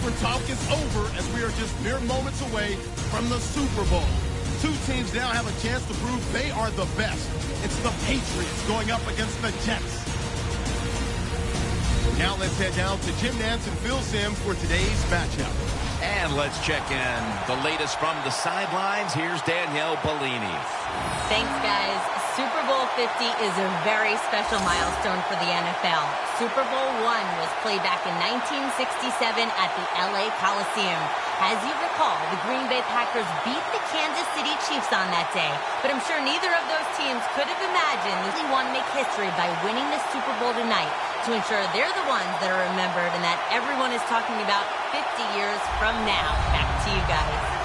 for talk is over as we are just mere moments away from the Super Bowl. Two teams now have a chance to prove they are the best. It's the Patriots going up against the Jets. Now let's head down to Jim Nantz and Phil Simms for today's matchup. And let's check in the latest from the sidelines. Here's Danielle Bellini. Thanks, guys. Super Bowl 50 is a very special milestone for the NFL. Super Bowl I was played back in 1967 at the LA Coliseum. As you recall, the Green Bay Packers beat the Kansas City Chiefs on that day. But I'm sure neither of those teams could have imagined they want to make history by winning the Super Bowl tonight to ensure they're the ones that are remembered and that everyone is talking about 50 years from now. Back to you guys.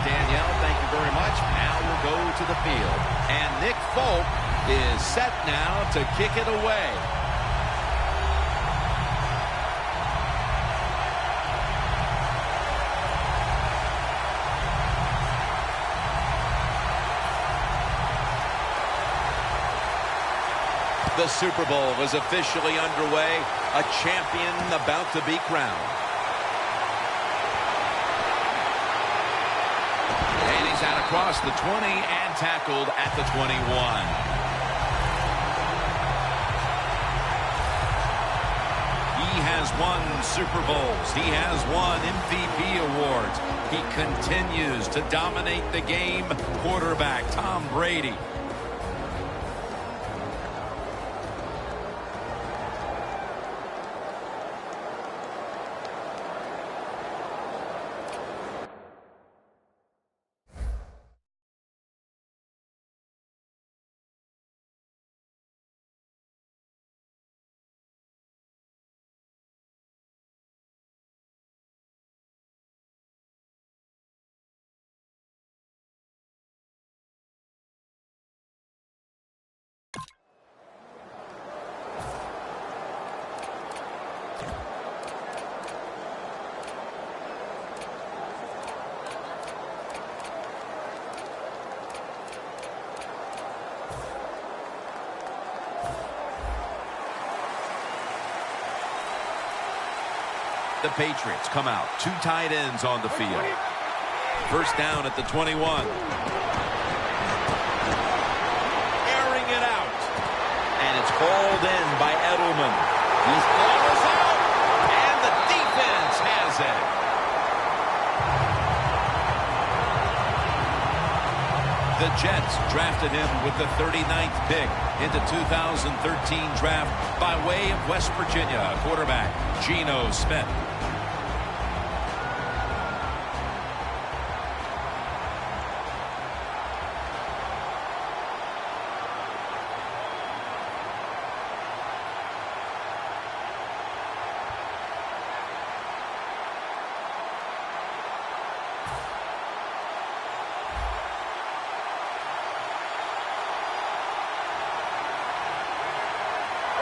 Danielle, thank you very much. Now we'll go to the field. And Nick Folk is set now to kick it away. The Super Bowl is officially underway. A champion about to be crowned. And he's out across the 20 and tackled at the 21. He has won Super Bowls. He has won MVP awards. He continues to dominate the game. Quarterback Tom Brady. The Patriots come out. Two tight ends on the field. First down at the 21. Airing it out. And it's hauled in by Edelman. He's almost out. And the defense has it. The Jets drafted him with the 39th pick in the 2013 draft by way of West Virginia. Quarterback Geno Smith.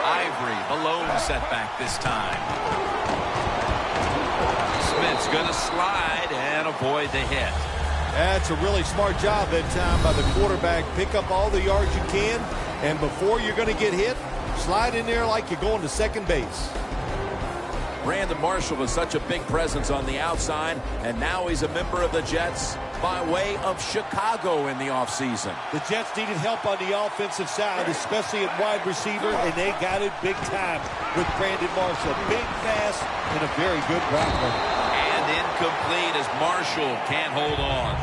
Ivory, the lone setback this time. Smith's going to slide and avoid the hit. That's a really smart job that time by the quarterback. Pick up all the yards you can, and before you're going to get hit, slide in there like you're going to second base. Brandon Marshall is such a big presence on the outside, and now he's a member of the Jets by way of Chicago in the offseason. The Jets needed help on the offensive side, especially at wide receiver, and they got it big time with Brandon Marshall. Big, fast, and a very good route runner. And incomplete as Marshall can't hold on.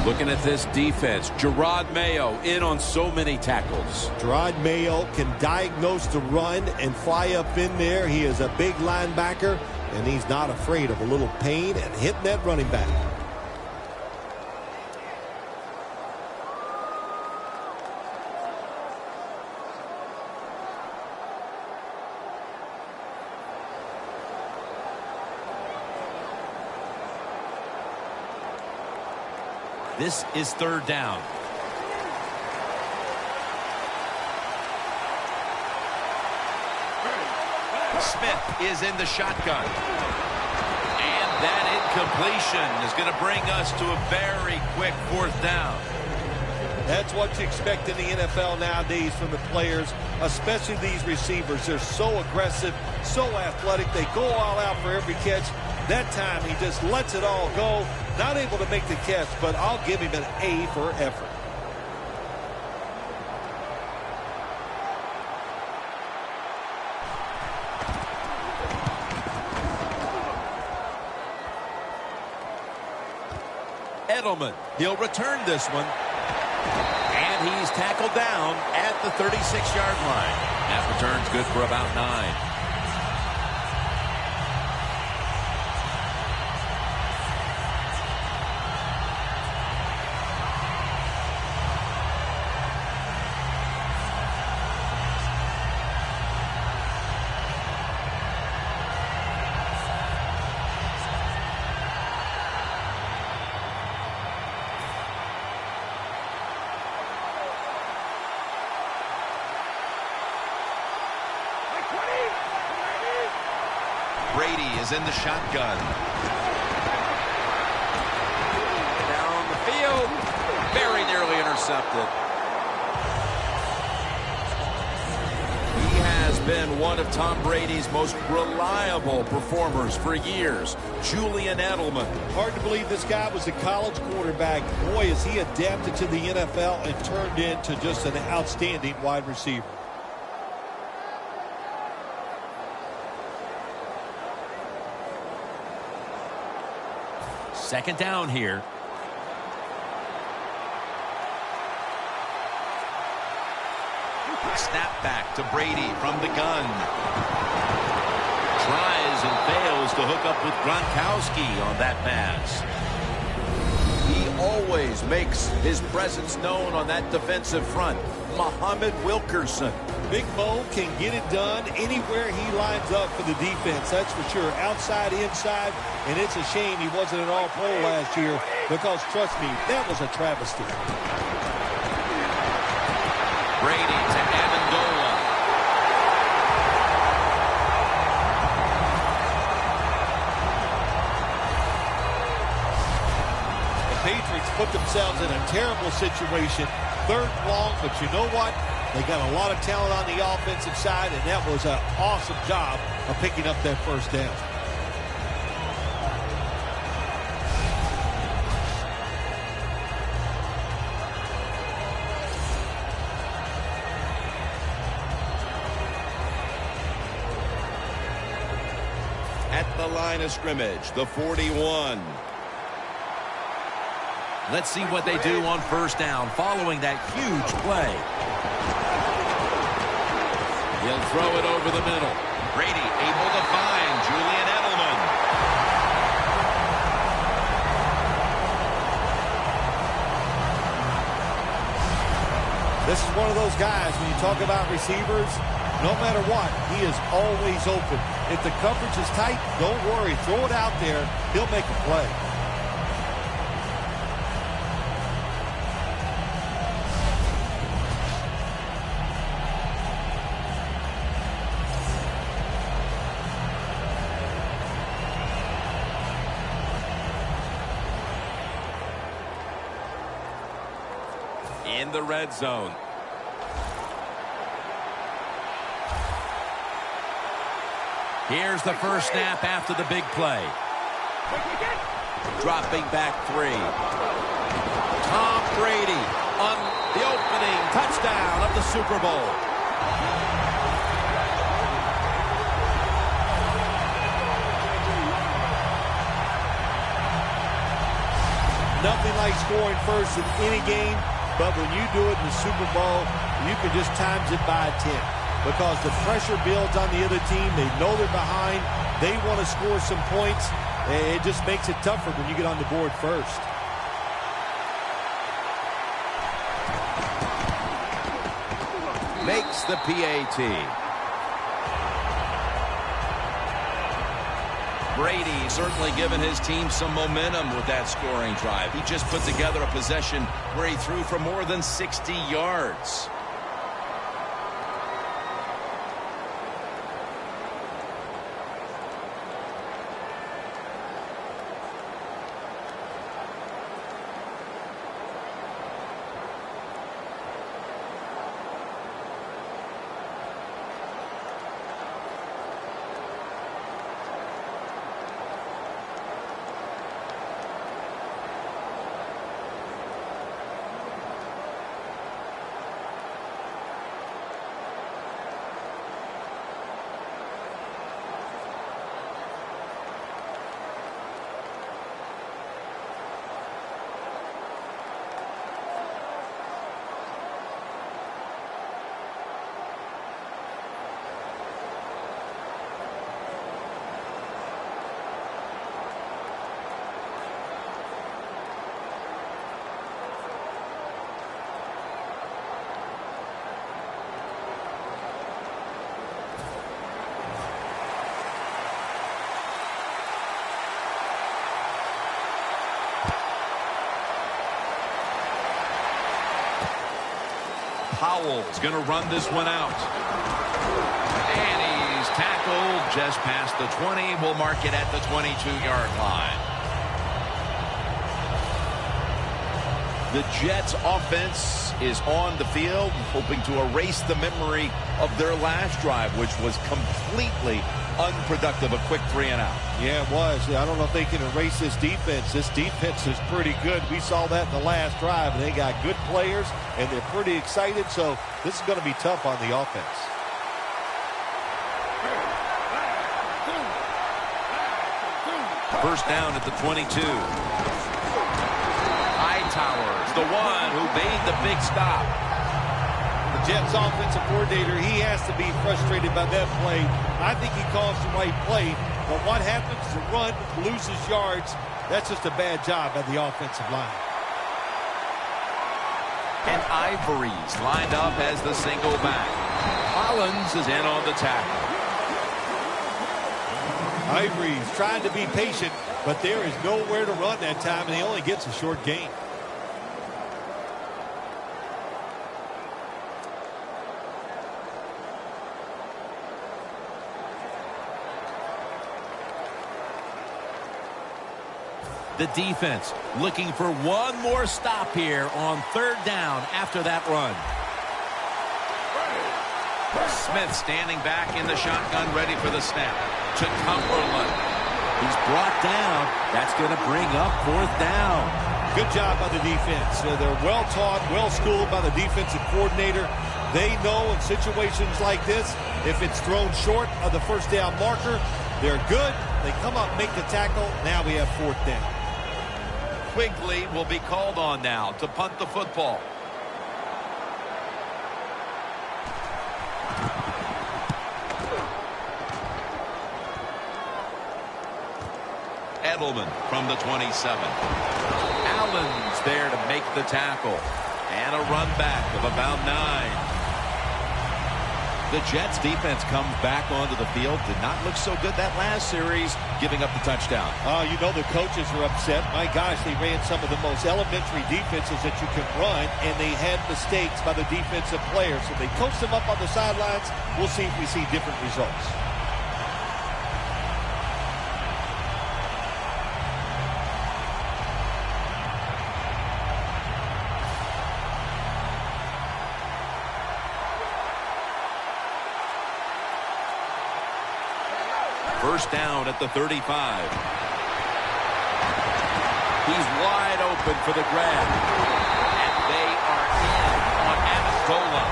Looking at this defense, Gerard Mayo in on so many tackles. Gerard Mayo can diagnose the run and fly up in there. He is a big linebacker, and he's not afraid of a little pain and hitting that running back. This is third down. Smith is in the shotgun. And that incompletion is going to bring us to a very quick fourth down. That's what you expect in the NFL nowadays from the players, especially these receivers. They're so aggressive, so athletic. They go all out for every catch. That time, he just lets it all go. Not able to make the catch, but I'll give him an A for effort. Edelman, he'll return this one. And he's tackled down at the 36-yard line. That return's good for about 9. Brady is in the shotgun. Down the field. Very nearly intercepted. He has been one of Tom Brady's most reliable performers for years. Julian Edelman. Hard to believe this guy was a college quarterback. Boy, has he adapted to the NFL and turned into just an outstanding wide receiver. Second down here. Snap back to Brady from the gun. Tries and fails to hook up with Gronkowski on that pass. He always makes his presence known on that defensive front. Muhammad Wilkerson. Big Mo can get it done anywhere he lines up for the defense. That's for sure. Outside, inside. And it's a shame he wasn't an all-pro last year because, trust me, that was a travesty. Brady to Amendola. The Patriots put themselves in a terrible situation. Third and long, but you know what? They got a lot of talent on the offensive side, and that was an awesome job of picking up that first down. At the line of scrimmage, the 41. Let's see what they do on first down following that huge play. He'll throw it over the middle. Brady able to find Julian Edelman. This is one of those guys, when you talk about receivers, no matter what, he is always open. If the coverage is tight, don't worry. Throw it out there. He'll make a play. In the red zone. Here's the first snap after the big play. Dropping back 3. Tom Brady on the opening touchdown of the Super Bowl. Nothing like scoring first in any game. But when you do it in the Super Bowl, you can just times it by 10. Because the pressure builds on the other team. They know they're behind. They want to score some points. It just makes it tougher when you get on the board first. Makes the PAT. Brady certainly given his team some momentum with that scoring drive. He just put together a possession where he threw for more than 60 yards. Powell's going to run this one out. And he's tackled just past the 20. We'll mark it at the 22-yard line. The Jets offense is on the field, hoping to erase the memory of their last drive, which was completely unproductive, a quick 3-and-out. Yeah, it was. I don't know if they can erase this defense. This defense is pretty good. We saw that in the last drive, and they got good players, and they're pretty excited, so this is going to be tough on the offense. First down at the 22. Hightower's the one who made the big stop. The Jets offensive coordinator, he has to be frustrated by that play. I think he calls the right play, but what happens? The run loses yards. That's just a bad job by the offensive line. And Ivory's lined up as the single back. Collins is in on the tackle. Ivory's trying to be patient, but there is nowhere to run that time, and he only gets a short gain. The defense looking for one more stop here on third down after that run. Smith standing back in the shotgun, ready for the snap. To Cumberland. He's brought down. That's going to bring up fourth down. Good job by the defense. They're well-taught, well-schooled by the defensive coordinator. They know in situations like this, if it's thrown short of the first down marker, they're good. They come up, make the tackle. Now we have fourth down. Quigley will be called on now to punt the football. Edelman from the 27. Allen's there to make the tackle. And a run back of about 9. The Jets defense comes back onto the field. Did not look so good that last series, giving up the touchdown. You know the coaches are upset. My gosh, they ran some of the most elementary defenses that you can run, and they had mistakes by the defensive players. So they coached them up on the sidelines. We'll see if we see different results. First down at the 35. He's wide open for the grab. And they are in on Amendola.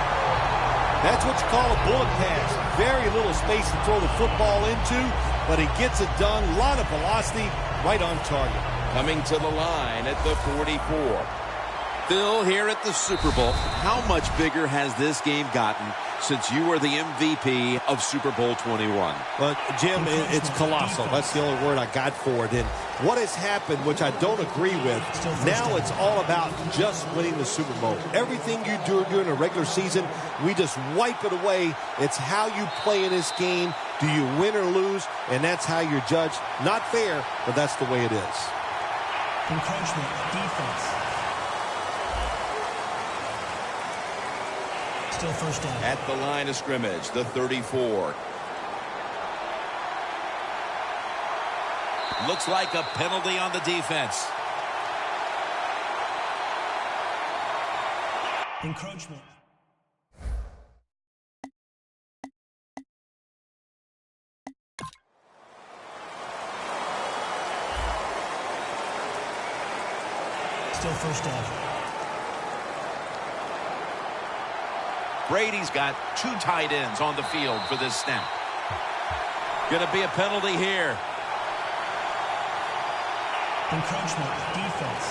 That's what you call a bullet pass. Very little space to throw the football into, but he gets it done. A lot of velocity, right on target. Coming to the line at the 44. Phil, here at the Super Bowl, how much bigger has this game gotten since you were the MVP of Super Bowl 21? But, Jim, it's colossal. That's the only word I got for it. And what has happened, which I don't agree with, now it's all about just winning the Super Bowl. Everything you do during a regular season, we just wipe it away. It's how you play in this game. Do you win or lose? And that's how you're judged. Not fair, but that's the way it is. Encroachment, defense. Still first down. At the line of scrimmage, the 34. Looks like a penalty on the defense. Encroachment. Still first down. Brady's got 2 tight ends on the field for this snap. Going to be a penalty here. Encroachment, defense.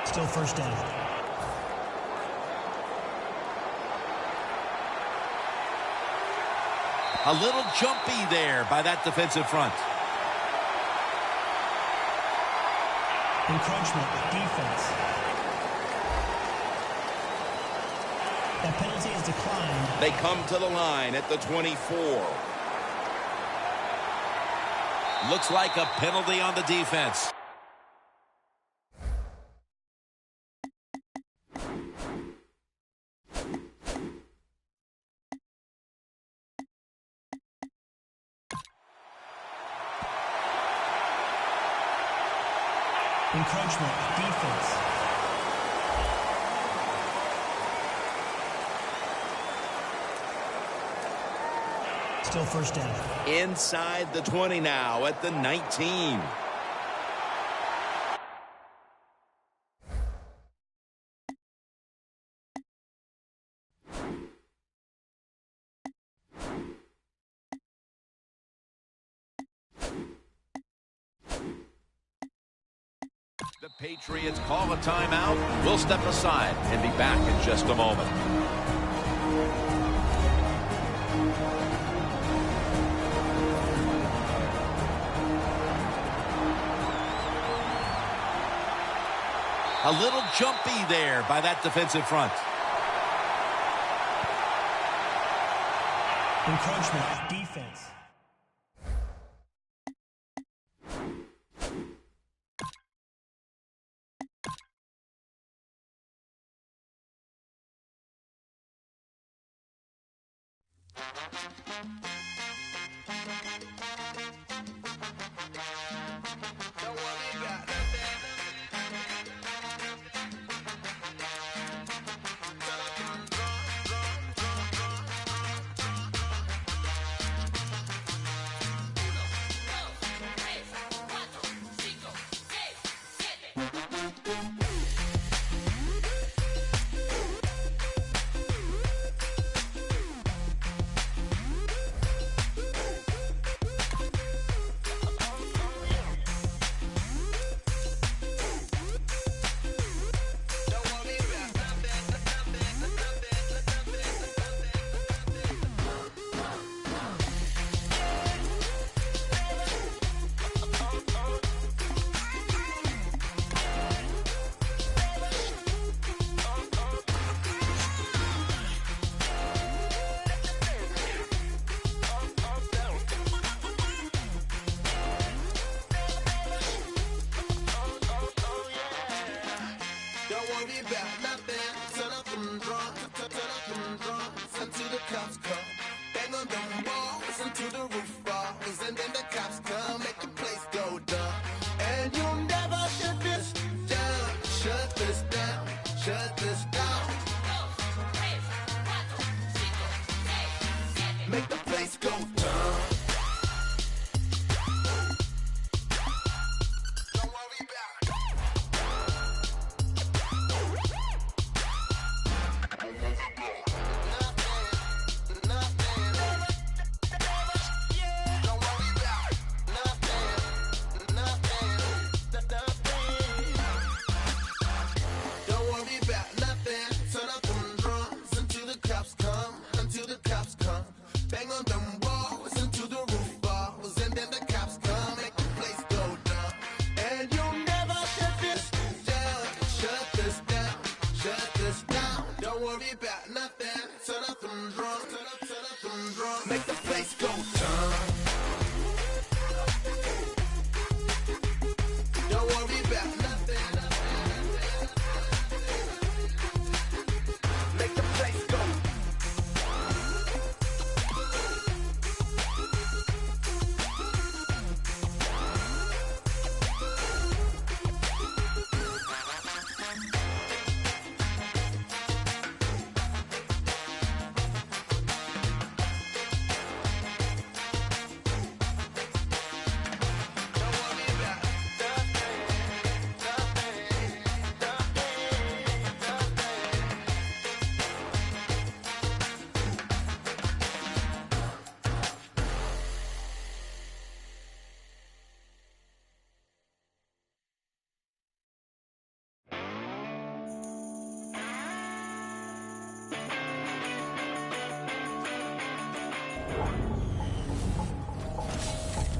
Still first down. A little jumpy there by that defensive front. Encroachment, defense. That penalty is declined. They come to the line at the 24. Looks like a penalty on the defense. Encroachment, defense. Still first down. Inside the 20 now at the 19. The Patriots call a timeout. We'll step aside and be back in just a moment. A little jumpy there by that defensive front. Encroachment, defense.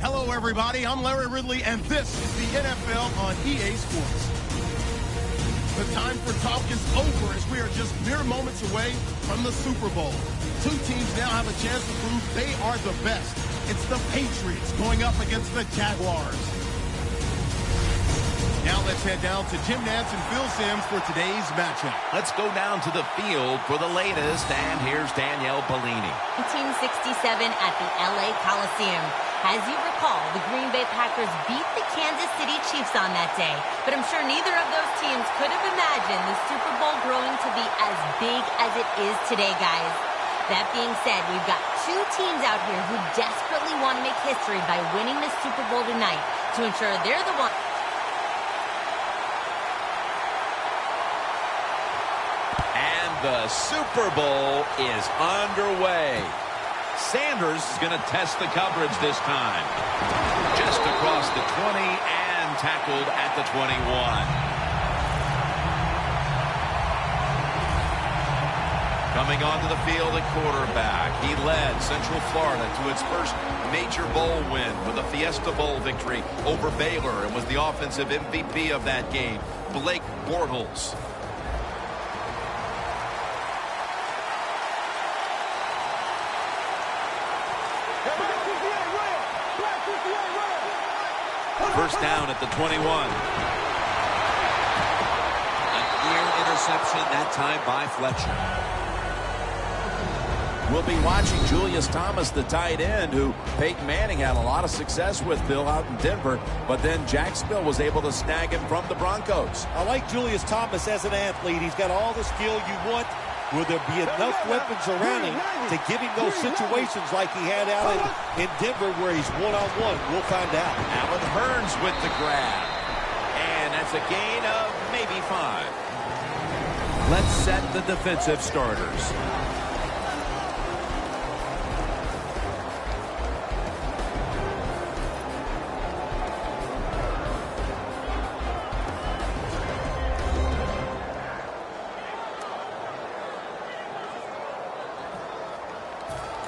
Hello, everybody. I'm Larry Ridley, and this is the NFL on EA Sports. The time for talk is over as we are just mere moments away from the Super Bowl. Two teams now have a chance to prove they are the best. It's the Patriots going up against the Jaguars. Now let's head down to Jim Nantz and Phil Simms for today's matchup. Let's go down to the field for the latest, and here's Danielle Bellini. 1967 at the LA Coliseum. As you recall, the Green Bay Packers beat the Kansas City Chiefs on that day, but I'm sure neither of those teams could have imagined the Super Bowl growing to be as big as it is today, guys. That being said, we've got two teams out here who desperately want to make history by winning the Super Bowl tonight to ensure they're the one. The Super Bowl is underway. Sanders is going to test the coverage this time. Just across the 20 and tackled at the 21. Coming onto the field at quarterback, he led Central Florida to its first major bowl win with a Fiesta Bowl victory over Baylor and was the offensive MVP of that game, Blake Bortles. First down at the 21. An ear interception, that time by Fletcher. We'll be watching Julius Thomas, the tight end, who Peyton Manning had a lot of success with, Bill, out in Denver, but then Jacksonville was able to snag him from the Broncos. I like Julius Thomas as an athlete. He's got all the skill you want. Will there be enough weapons around him to give him those situations like he had out in Denver where he's one-on-one? We'll find out. Allen Hurns with the grab. And that's a gain of maybe 5. Let's set the defensive starters.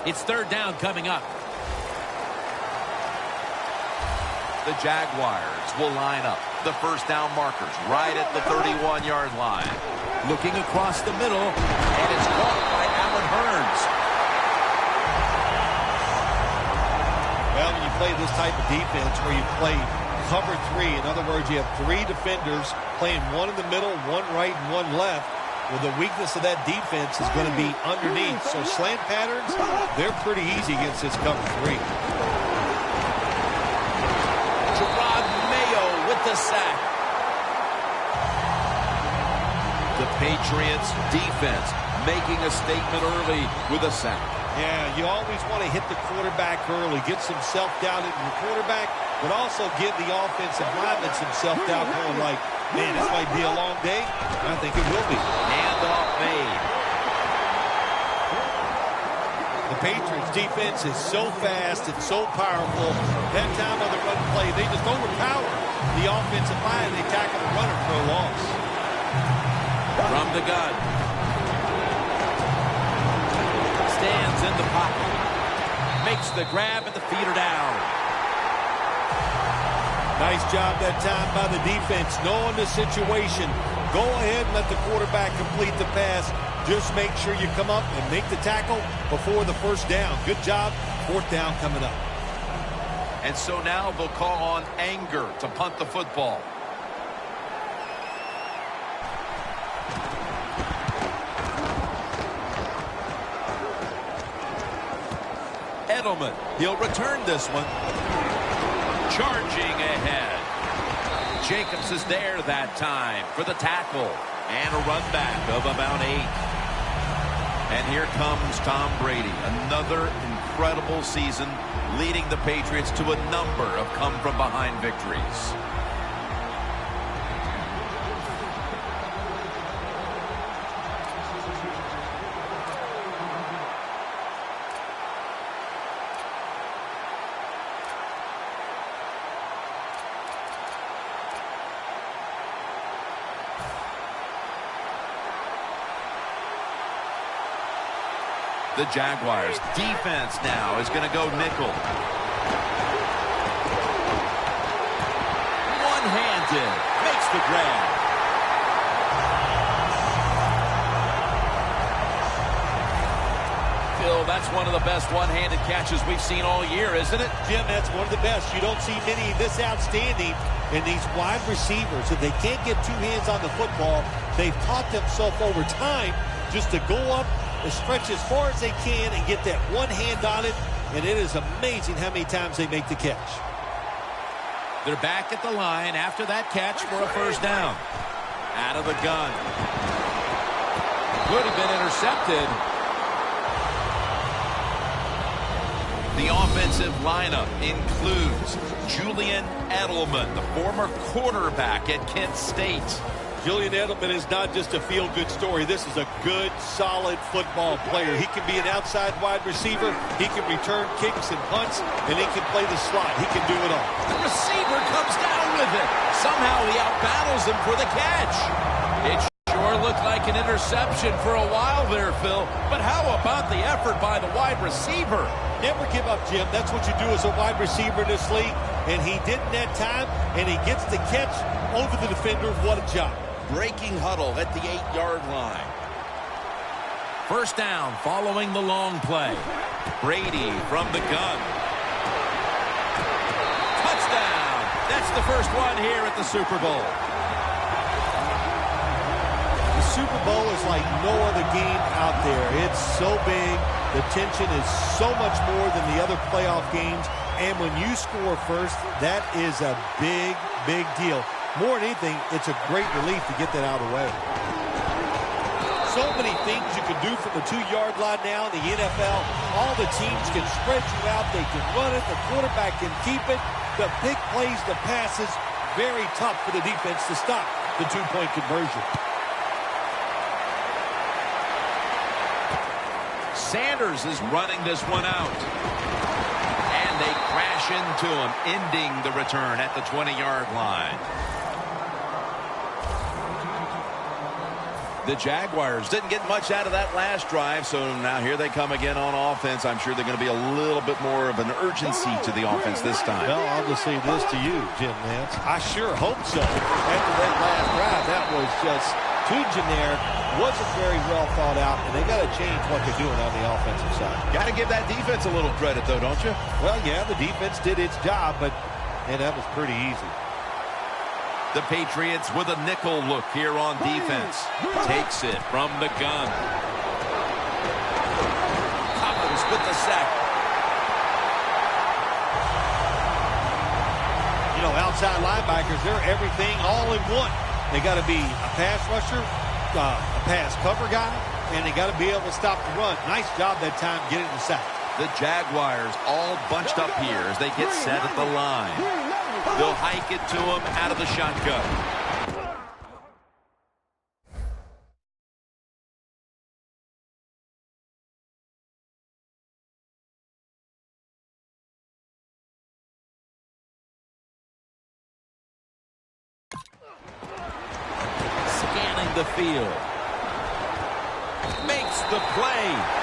It's third down coming up. The Jaguars will line up. The first down markers right at the 31-yard line. Looking across the middle, and it's caught by Allen Hurns. Well, when you play this type of defense where you play cover 3, in other words, you have 3 defenders playing one in the middle, one right, and one left. Well, the weakness of that defense is going to be underneath. So slant patterns, they're pretty easy against this cover 3. Gerard Mayo with the sack. The Patriots defense making a statement early with a sack. Yeah, you always want to hit the quarterback early, get some self-doubt into the quarterback, but also give the offensive linemen some self-doubt going like, man, this might be a long day. I think it will be. Handoff made. The Patriots defense is so fast and so powerful. That time on the run play, they just overpower the offensive line. They tackle the runner for a loss. From the gun. Stands in the pocket. Makes the grab and the feet are down. Nice job that time by the defense, knowing the situation. Go ahead and let the quarterback complete the pass. Just make sure you come up and make the tackle before the first down. Good job. Fourth down coming up. And so now they'll call on Anger to punt the football. Edelman, he'll return this one. Charging ahead. Jacobs is there that time for the tackle. And a run back of about 8. And here comes Tom Brady. Another incredible season leading the Patriots to a number of come-from-behind victories. The Jaguars defense now is going to go nickel. One-handed, makes the grab. That's one of the best one-handed catches we've seen all year, isn't it? Jim, that's one of the best. You don't see many this outstanding. And these wide receivers, if they can't get two hands on the football, they've taught themselves over time just to go up and stretch as far as they can and get that one hand on it. And it is amazing how many times they make the catch. They're back at the line after that catch for a first down. Out of the gun. Could have been intercepted. The offensive lineup includes Julian Edelman, the former quarterback at Kent State. Julian Edelman is not just a feel-good story. This is a good, solid football player. He can be an outside wide receiver. He can return kicks and punts, and he can play the slot. He can do it all. The receiver comes down with it. Somehow he outbattles him for the catch. It sure looked like an interception for a while there, Phil. But how about the effort by the wide receiver? Never give up, Jim. That's what you do as a wide receiver in this league. And he didn't that time, and he gets the catch over the defender. What a job. Breaking huddle at the 8-yard line. First down following the long play. Brady from the gun. Touchdown. That's the first one here at the Super Bowl. The Super Bowl is like no other game out there. It's so big. The tension is so much more than the other playoff games. And when you score first, that is a big, big deal. More than anything, it's a great relief to get that out of the way. So many things you can do from the 2-yard line now in the NFL. All the teams can spread you out. They can run it. The quarterback can keep it. The big plays, the passes, very tough for the defense to stop the two-point conversion. Sanders is running this one out. And they crash into him, ending the return at the 20-yard line. The Jaguars didn't get much out of that last drive, so now here they come again on offense. I'm sure they're going to be a little bit more of an urgency to the offense this time. Well, I'll just say this to you, Jim Nance. I sure hope so. After that last drive, that was just too generic, wasn't very well thought out, and they got to change what they're doing on the offensive side. Got to give that defense a little credit, though, don't you? Well, yeah, the defense did its job, but that was pretty easy. The Patriots with a nickel look here on defense. Takes it from the gun. Collins with the sack. You know, outside linebackers, they're everything all in one. They got to be a pass rusher, a pass cover guy, and they got to be able to stop the run. Nice job that time getting the sack. The Jaguars all bunched up here as they get set at the line. They'll hike it to him out of the shotgun. Scanning the field. Makes the play.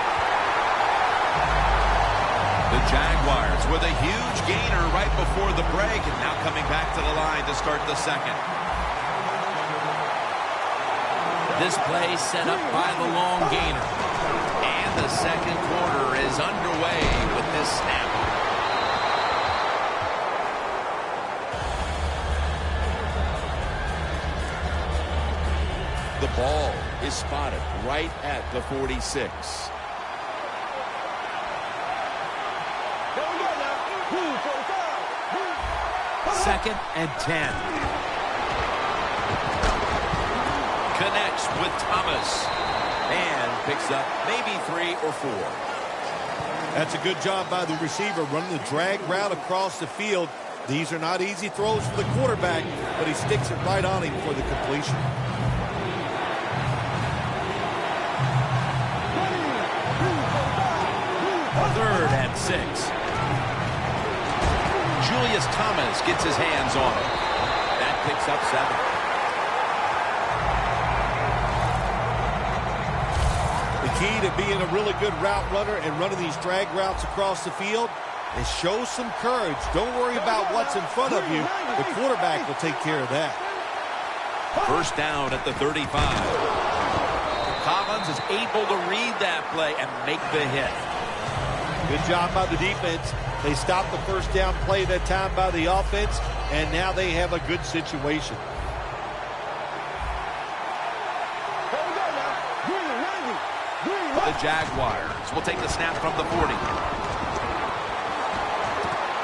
The Jaguars with a huge gainer right before the break, and now coming back to the line to start the second. This play set up by the long gainer. And the second quarter is underway with this snap. The ball is spotted right at the 46. Second and 10. Connects with Thomas. And picks up maybe 3 or 4. That's a good job by the receiver, running the drag route across the field. These are not easy throws for the quarterback, but he sticks it right on him for the completion. Third and 6. Julius Thomas gets his hands on it. That picks up 7. The key to being a really good route runner and running these drag routes across the field is show some courage. Don't worry about what's in front of you. The quarterback will take care of that. First down at the 35. Collins is able to read that play and make the hit. Good job by the defense. They stopped the first down play that time by the offense, and now they have a good situation. The Jaguars will take the snap from the 40.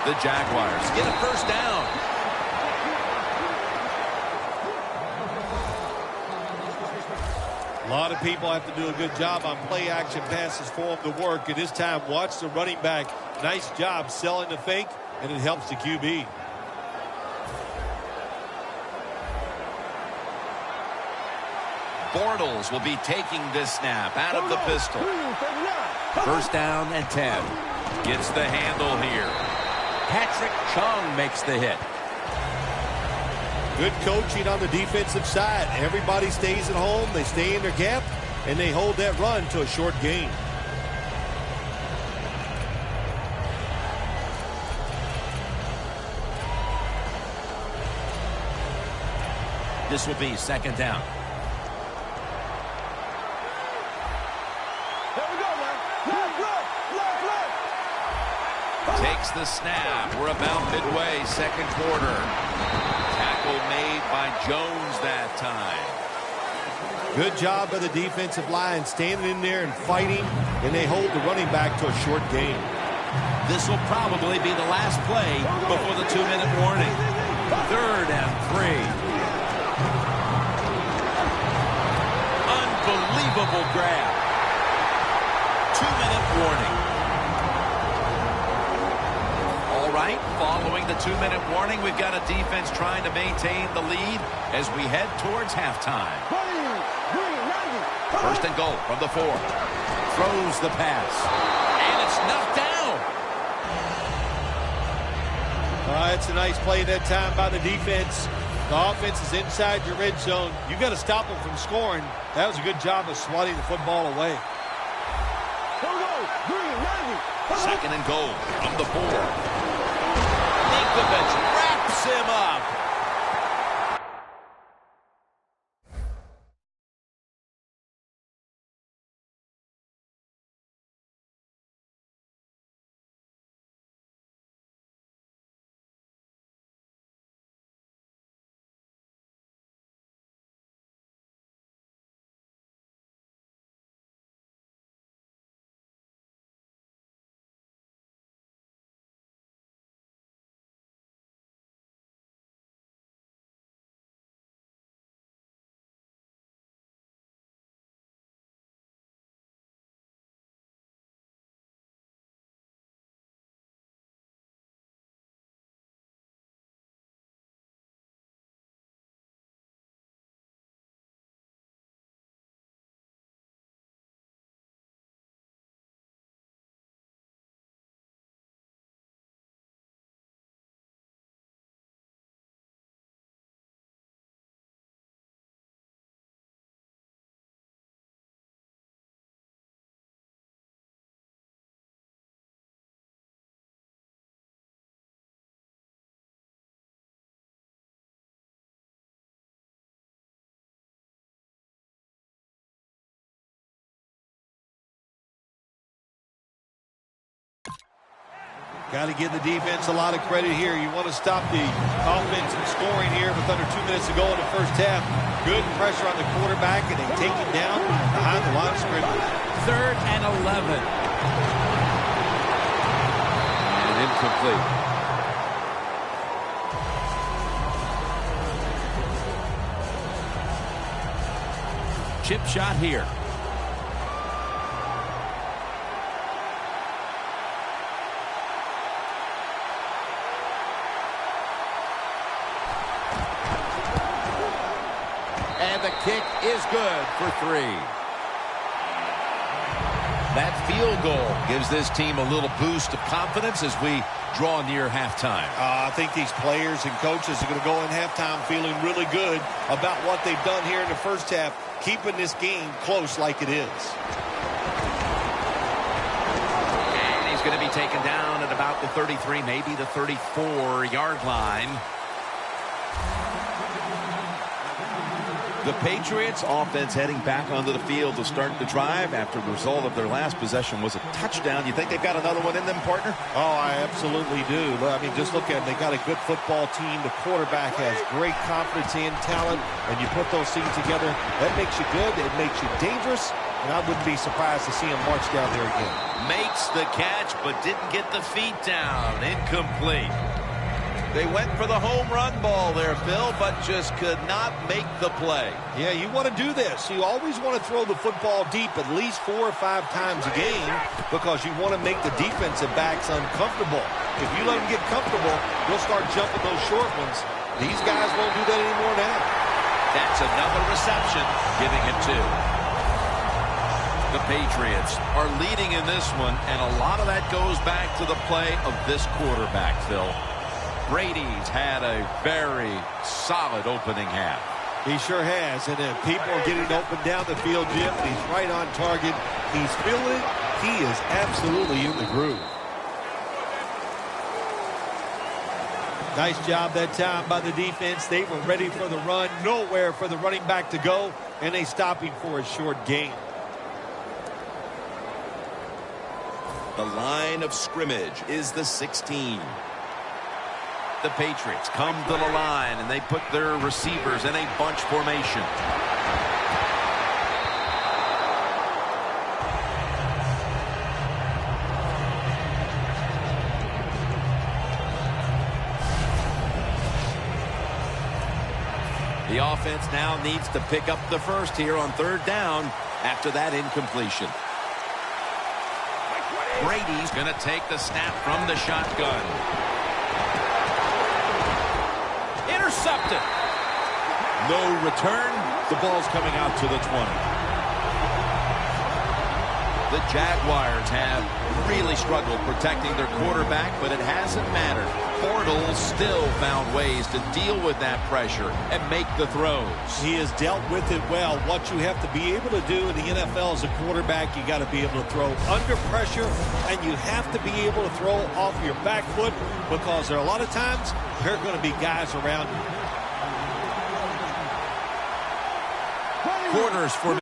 The Jaguars get a first down. A lot of people have to do a good job on play action passes for them to work. And this time, watch the running back. Nice job selling the fake, and it helps the QB. Bortles will be taking this snap out of the pistol. First down and 10. Gets the handle here. Patrick Chung makes the hit. Good coaching on the defensive side. Everybody stays at home. They stay in their gap, and they hold that run to a short gain. This will be second down. Takes the snap. We're about midway, second quarter. Tackle made by Jones that time. Good job by the defensive line, standing in there and fighting, and they hold the running back to a short gain. This will probably be the last play before the 2-minute warning. Third and 3. Unbelievable grab. 2-minute warning. All right, following the 2-minute warning, we've got a defense trying to maintain the lead as we head towards halftime. First and goal from the 4. Throws the pass. And it's knocked down. It's a nice play that time by the defense. The offense is inside your red zone. You've got to stop them from scoring. That was a good job of swatting the football away. Second and goal from the 4. Ninkovich wraps him up. Got to give the defense a lot of credit here. You want to stop the offense from scoring here with under 2 minutes to go in the first half. Good pressure on the quarterback, and they take him down behind the line of scrimmage. Third and 11. And incomplete. Chip shot here. And the kick is good for 3. That field goal gives this team a little boost of confidence as we draw near halftime. I think these players and coaches are going to go in halftime feeling really good about what they've done here in the first half, keeping this game close like it is. And he's going to be taken down at about the 33, maybe the 34-yard line. The Patriots offense heading back onto the field to start the drive after the result of their last possession was a touchdown. You think they've got another one in them, partner? Oh, I absolutely do. I mean, just look at them. They got a good football team. The quarterback has great confidence and talent, and you put those things together, that makes you good. It makes you dangerous, and I wouldn't be surprised to see him march down there again. Makes the catch, but didn't get the feet down. Incomplete. They went for the home run ball there, Phil, but just could not make the play. Yeah, you want to do this. You always want to throw the football deep at least 4 or 5 times a game because you want to make the defensive backs uncomfortable. If you let them get comfortable, they'll start jumping those short ones. These guys won't do that anymore now. That's another reception, giving it 2. The Patriots are leading in this one, and a lot of that goes back to the play of this quarterback, Phil. Brady's had a very solid opening half. He sure has, and then people are getting open down the field, Jim. He's right on target. He's feeling it. He is absolutely in the groove. Nice job that time by the defense. They were ready for the run. Nowhere for the running back to go, and they stop him for a short gain. The line of scrimmage is the 16. The Patriots come to the line, and they put their receivers in a bunch formation. The offense now needs to pick up the first here on 3rd down after that incompletion. Brady's going to take the snap from the shotgun. Intercepted. No return. The ball's coming out to the 20. The Jaguars have really struggled protecting their quarterback, but it hasn't mattered. Bortles still found ways to deal with that pressure and make the throws. He has dealt with it well. What you have to be able to do in the NFL as a quarterback, you got to be able to throw under pressure, and you have to be able to throw off your back foot because there are a lot of times there are going to be guys around you. Corners for